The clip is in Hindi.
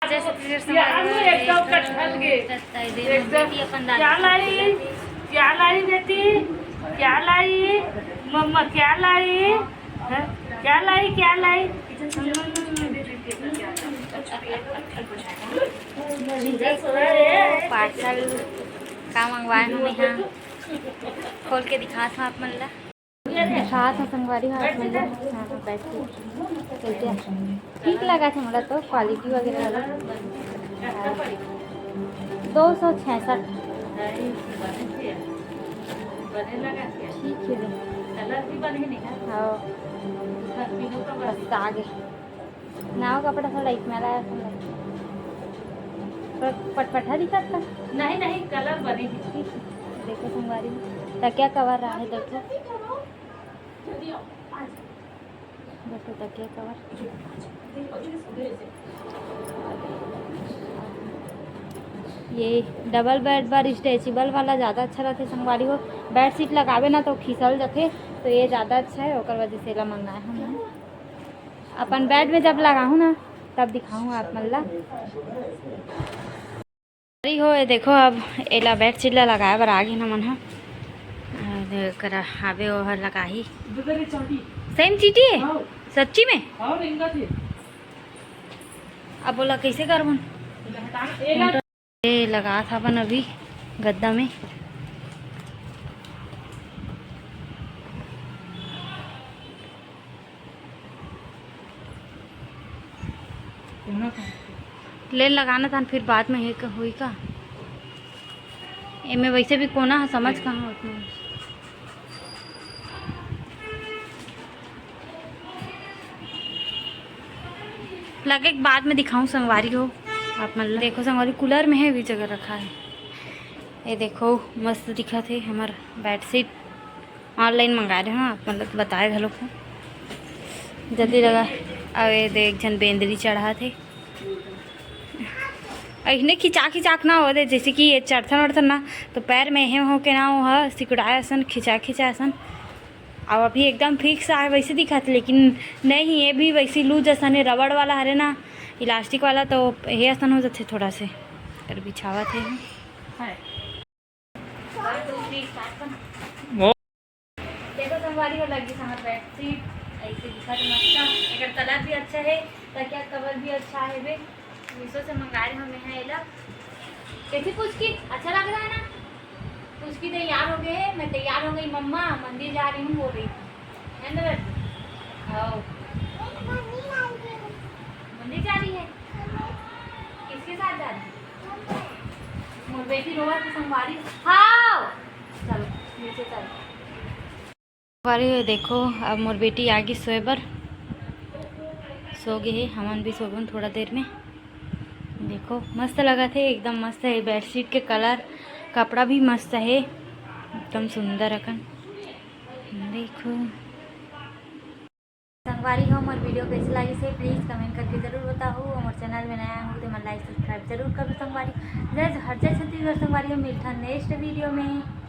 जय छत्तीसगढ़ संभाल क्या लाई बेटी, क्या लाई मम्मा, क्या लाई हैं? क्या लाई, क्या लाई पार्सल का मंगवाए हम यहाँ खोल के दिखा था आप मन ला साथ संगवारी हाथ मन ला हाँ बैठ के ठीक लगा था मोला तो क्वालिटी वगैरह लगा 266 ठीक है हाँ बस आगे नाव कपड़ा थोड़ा इसमें आया पटपटा दिखा था नहीं नहीं कलर बने देखो संगवारी में तकिया कवर रहा है देखो देखो तकिया कवर ये डबल बेड बार स्ट्रेचेबल वाला ज़्यादा अच्छा रहते संगवारी हो बेड शीट लगावे ना तो खिसल जाते तो ये ज़्यादा अच्छा है और वजह से ला मंगाए हम अपन बेड में जब लगाऊँ ना तब दिखाऊँ आप मल्ला हो ये देखो अब एला बेड शीट ला लगाए बर आगे ना मन करा आवे वो लगा ही सेम चीटी है सच्ची में अब बोला कैसे कर ये लगा था अपन अभी गद्दा में ले लगाना था फिर बाद में है हुई का में वैसे भी कोना है समझ कहाँ उतना लगे बाद में दिखाऊं संगवारी हो आप मतलब देखो संगवारी कूलर में है भी जगह रखा है ये देखो मस्त दिखा थे हमारा बेडशीट ऑनलाइन मंगा रहे हैं आप मतलब बताए घलों को जल्दी लगा अब ये देख जन बेंदरी चढ़ा थे इतने खिंचाक ना हो दे जैसे कि ये चढ़थन उड़थन ना तो पैर में एहम हो के ना हो सिकुड़ाए सन खिंचा सन अब अभी एकदम फिक्स आए वैसे दिखा थे लेकिन नहीं ये भी वैसी लूज असन है रबड़ वाला हरे ना इलास्टिक वाला तो ये असन हो जाते थोड़ा से कर बिछावा थे देखो संगवारी हो लगी हमारा बेडशीट ऐसे दिखा तो मस्त अगर कलर भी अच्छा है तकिया कवर भी अच्छा है बे मीशो से मंगा रहे हम यहाँ एला कैसी पुचकी अच्छा लग रहा है ना पुचकी तैयार हो गए मैं तैयार हो गई मम्मा मंदिर जा रही हूँ वो भी है ना मंदिर जा रही है किसके साथ जा रही है मोर बेटी रोवा तो संगवारी हाँ चलो नीचे चलो संगवारी देखो अब मोर बेटी आगे सोए बर सो गए है हमन भी सोबन थोड़ा देर में देखो मस्त लगा थे एकदम मस्त है बेडशीट के कलर कपड़ा भी मस्त है एकदम सुंदर अकन देखो संगवारी हो हमारे वीडियो कैसे लगी से प्लीज़ कमेंट करके जरूर बताओ हमारे चैनल में नया हो तो मैं लाइक सब्सक्राइब जरूर करो संगवारी हर जगह छत्तीसगढ़ संगवारी मिलता नेक्स्ट वीडियो में।